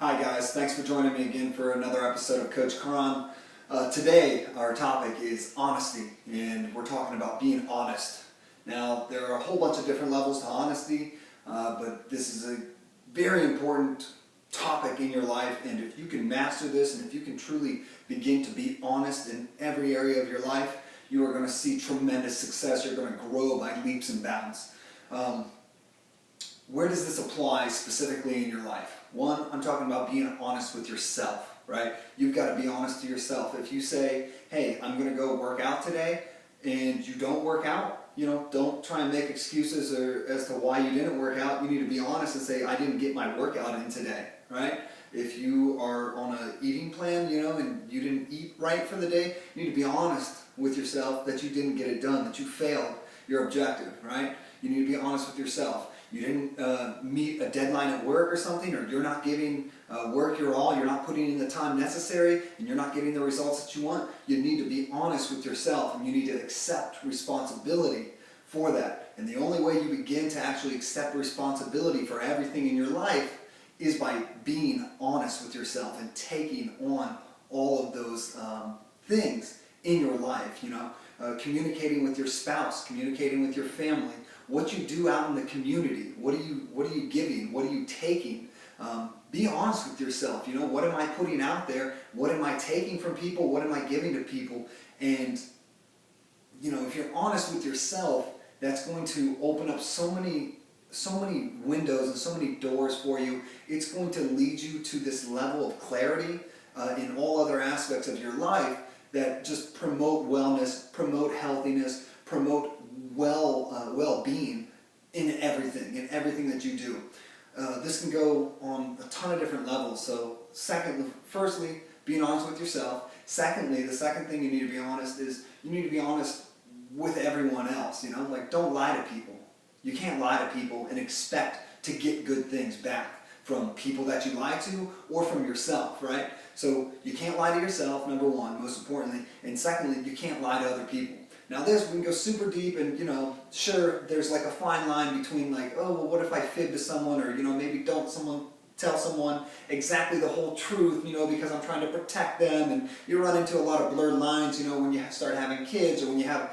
Hi guys, thanks for joining me again for another episode of CoachChron. Today our topic is honesty, and we're talking about being honest. Now there are a whole bunch of different levels to honesty, but this is a very important topic in your life, and if you can master this and if you can truly begin to be honest in every area of your life, you are going to see tremendous success. You're going to grow by leaps and bounds. Where does this apply specifically in your life? One, I'm talking about being honest with yourself, right? You've got to be honest to yourself. If you say, hey, I'm going to go work out today, and you don't work out, don't try and make excuses as to why you didn't work out. You need to be honest and say, I didn't get my workout in today, right? If you are on an eating plan, and you didn't eat right for the day, you need to be honest with yourself that you didn't get it done, that you failed your objective, right? You need to be honest with yourself. You didn't meet a deadline at work or something, or you're not giving work your all, you're not putting in the time necessary, and you're not getting the results that you want. You need to be honest with yourself, and you need to accept responsibility for that. And the only way you begin to actually accept responsibility for everything in your life is by being honest with yourself and taking on all of those things in your life. Communicating with your spouse, communicating with your family, what you do out in the community, what are you giving, what are you taking? Be honest with yourself. What am I putting out there? What am I taking from people? What am I giving to people? And if you're honest with yourself, that's going to open up so many windows and so many doors for you. It's going to lead you to this level of clarity in all other aspects of your life that just promote wellness, promote healthiness, promote well-being in everything that you do. This can go on a ton of different levels. So firstly, being honest with yourself. Secondly, the second thing you need to be honest is you need to be honest with everyone else. Don't lie to people. You can't lie to people and expect to get good things back from people that you lie to or from yourself, right? So you can't lie to yourself, number one, most importantly, and secondly, you can't lie to other people. Now we can go super deep, and sure, there's like a fine line between what if I fib to someone, or maybe don't tell someone exactly the whole truth, because I'm trying to protect them, and you run into a lot of blurred lines, when you start having kids, or when you have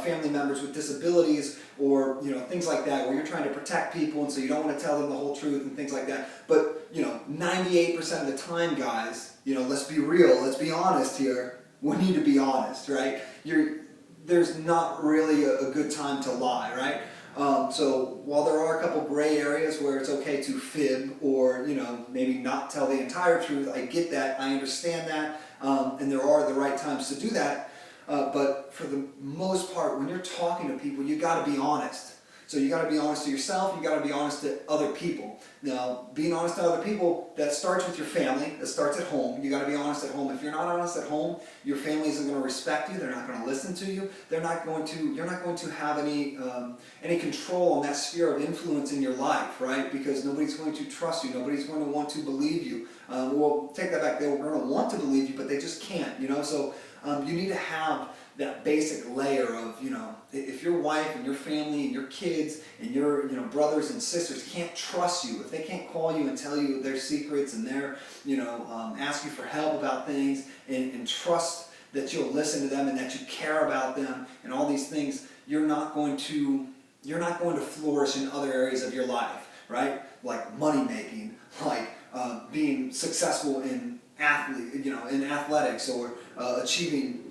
family members with disabilities, or things like that, where you're trying to protect people, and so you don't want to tell them the whole truth and things like that. But 98% of the time, guys, let's be real, let's be honest here. We need to be honest, right? There's not really a good time to lie, right? So while there are a couple gray areas where it's okay to fib or maybe not tell the entire truth, I get that, I understand that, and there are the right times to do that. But for the most part, when you're talking to people, you got to be honest. So you got to be honest to yourself. You got to be honest to other people. Now, being honest to other people, that starts with your family. That starts at home. You got to be honest at home. If you're not honest at home, your family isn't going to respect you. They're not going to listen to you. You're not going to have any control on that sphere of influence in your life, right? Because nobody's going to trust you. Nobody's going to want to believe you. Well, take that back. They're going to want to believe you, but they just can't. So you need to have that basic layer of, if your wife and your family and your kids and your brothers and sisters can't trust you, if they can't call you and tell you their secrets and ask you for help about things and trust that you'll listen to them and that you care about them and all these things, you're not going to flourish in other areas of your life, right? Like money making, like being successful in athletics, or achieving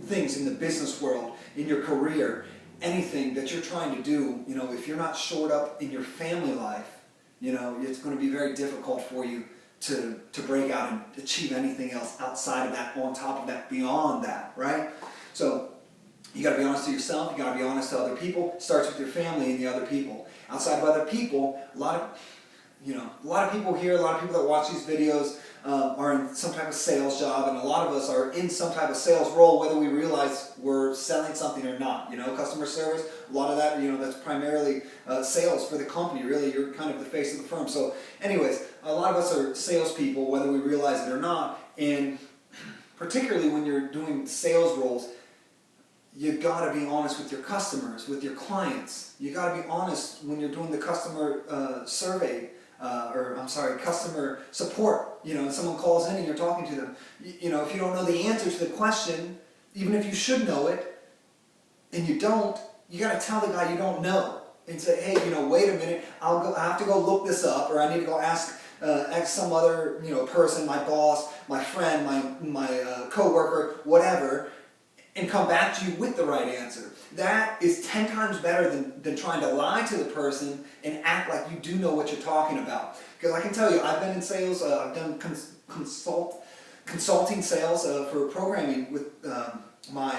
things in the business world, in your career, anything that you're trying to do. If you're not shored up in your family life, it's going to be very difficult for you to break out and achieve anything else outside of that, on top of that, beyond that, right? So you got to be honest to yourself. You got to be honest to other people. It starts with your family and the other people. Outside of other people, a lot of people here, a lot of people that watch these videos are in some type of sales job, and a lot of us are in some type of sales role, whether we realize we're selling something or not. Customer service, a lot of that, that's primarily sales for the company. Really, you're kind of the face of the firm. So anyways, a lot of us are salespeople, whether we realize it or not, and particularly when you're doing sales roles, you got to be honest with your customers, with your clients. You got to be honest when you're doing the customer survey customer support, and someone calls in and you're talking to them. If you don't know the answer to the question, even if you should know it, and you don't, you got to tell the guy you don't know and say, hey, wait a minute, I have to go look this up, or I need to go ask some other, person, my boss, my friend, my coworker, whatever, and come back to you with the right answer. That is 10 times better than trying to lie to the person and act like you do know what you're talking about. Because I can tell you, I've been in sales, I've done consulting sales for programming with my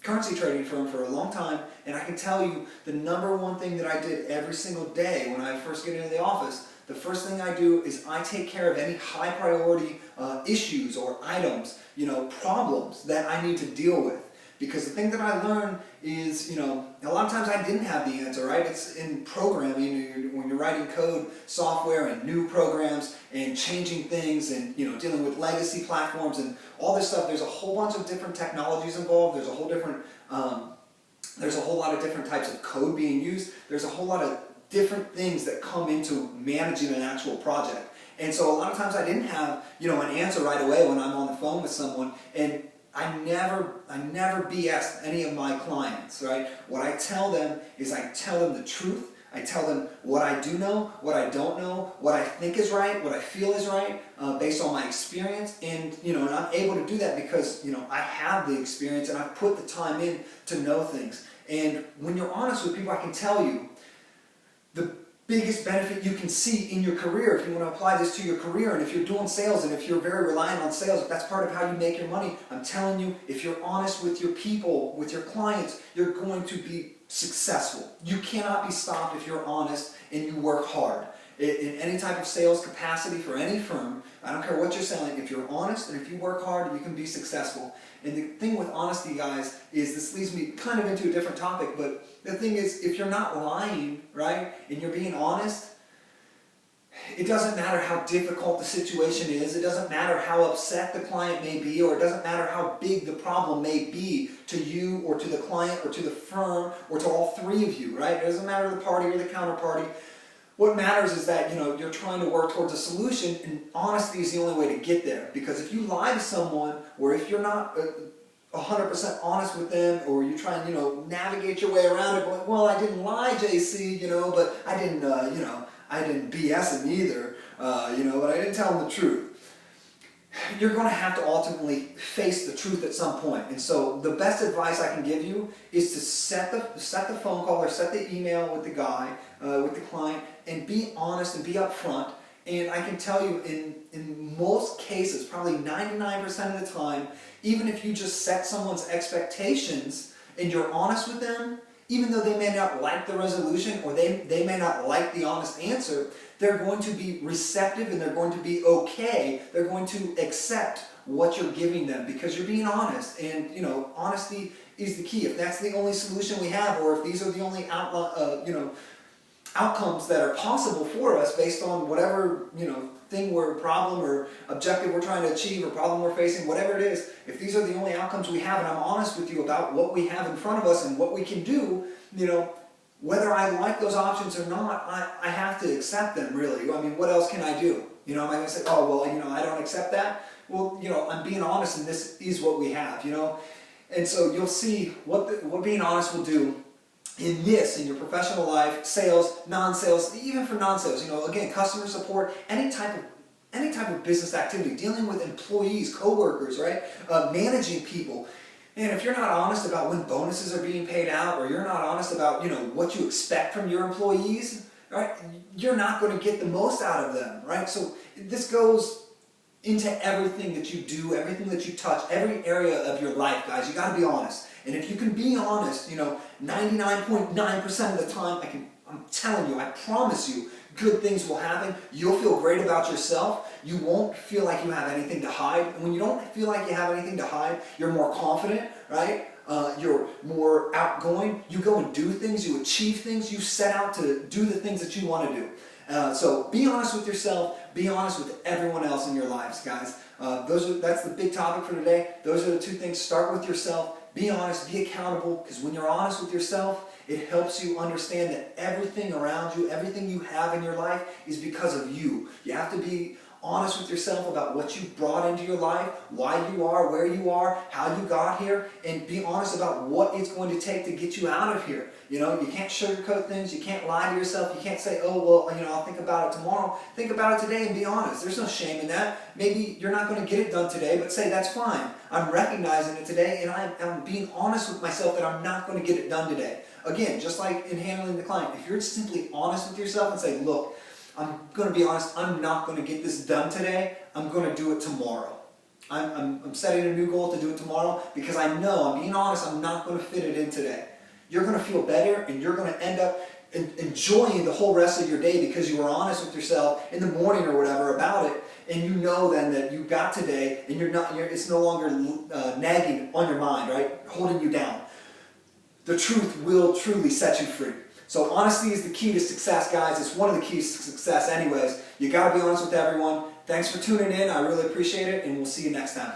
currency trading firm for a long time, and I can tell you the number one thing that I did every single day when I first get into the office, the first thing I do is I take care of any high priority issues or items, problems that I need to deal with. Because the thing that I learned is, a lot of times I didn't have the answer, right? It's in programming, when you're writing code, software, and new programs, and changing things, and dealing with legacy platforms and all this stuff. There's a whole bunch of different technologies involved. There's a whole lot of different types of code being used. There's a whole lot of different things that come into managing an actual project. And so a lot of times I didn't have, an answer right away when I'm on the phone with someone, and I never BS any of my clients, right? What I tell them is I tell them the truth. I tell them what I do know, what I don't know, what I think is right, what I feel is right, based on my experience. And, and I'm able to do that because, I have the experience and I've put the time in to know things. And when you're honest with people, I can tell you, the biggest benefit you can see in your career, if you want to apply this to your career, and if you're doing sales and if you're very reliant on sales, if that's part of how you make your money, I'm telling you, if you're honest with your people, with your clients, you're going to be successful. You cannot be stopped if you're honest and you work hard. In any type of sales capacity for any firm, I don't care what you're selling, if you're honest and if you work hard, you can be successful. And the thing with honesty, guys, is this leads me kind of into a different topic, but the thing is, if you're not lying, right, and you're being honest, it doesn't matter how difficult the situation is, it doesn't matter how upset the client may be, or it doesn't matter how big the problem may be to you or to the client or to the firm or to all three of you, right? It doesn't matter the party or the counterparty. What matters is that, you're trying to work towards a solution, and honesty is the only way to get there. Because if you lie to someone, or if you're not 100% honest with them, or you try and, navigate your way around it going, well, I didn't lie, JC, but I didn't, I didn't BS him either, but I didn't tell him the truth. You're going to have to ultimately face the truth at some point. And so the best advice I can give you is to set the phone call or set the email with the guy, with the client, and be honest and be upfront. And I can tell you, in most cases, probably 99% of the time, even if you just set someone's expectations and you're honest with them, even though they may not like the resolution or they may not like the honest answer, they're going to be receptive and they're going to be okay. They're going to accept what you're giving them because you're being honest. And, honesty is the key. If that's the only solution we have, or if these are the only outcomes that are possible for us based on whatever, thing or problem or objective we're trying to achieve or problem we're facing, whatever it is, if these are the only outcomes we have and I'm honest with you about what we have in front of us and what we can do, whether I like those options or not, I have to accept them, really. I mean, what else can I do? Am I going to say, oh, well, I don't accept that? Well, I'm being honest and this is what we have, And so you'll see what being honest will do in your professional life, sales, non-sales, even for non-sales, again, customer support, any type of business activity, dealing with employees, coworkers, right? Managing people. And if you're not honest about when bonuses are being paid out, or you're not honest about, what you expect from your employees, right? You're not going to get the most out of them, right? So this goes into everything that you do, everything that you touch, every area of your life, guys. You got to be honest. And if you can be honest, 99.9% of the time, I'm telling you, I promise you, good things will happen. You'll feel great about yourself. You won't feel like you have anything to hide. And when you don't feel like you have anything to hide, you're more confident, right? You're more outgoing. You go and do things. You achieve things. You set out to do the things that you want to do. So be honest with yourself. Be honest with everyone else in your lives, guys. That's the big topic for today. Those are the two things. Start with yourself. Be honest. Be accountable. Because when you're honest with yourself, It helps you understand that everything around you, everything you have in your life is because of you. You have to be honest with yourself about what you brought into your life, why you are, where you are, how you got here, and be honest about what it's going to take to get you out of here. You know, you can't sugarcoat things, you can't lie to yourself, you can't say, oh, well, you know, I'll think about it tomorrow. Think about it today and be honest. There's no shame in that. Maybe you're not going to get it done today, but say, that's fine. I'm recognizing it today, and I'm being honest with myself that I'm not going to get it done today. Again, just like in handling the client, if you're simply honest with yourself and say, look, I'm going to be honest, I'm not going to get this done today, I'm going to do it tomorrow. I'm setting a new goal to do it tomorrow because I know, I'm being honest, I'm not going to fit it in today. You're going to feel better and you're going to end up enjoying the whole rest of your day because you were honest with yourself in the morning or whatever about it, and you know then that you got today and it's no longer nagging on your mind, right? Holding you down. The truth will truly set you free. So honesty is the key to success, guys. It's one of the keys to success anyways. You got to be honest with everyone. Thanks for tuning in. I really appreciate it, and we'll see you next time.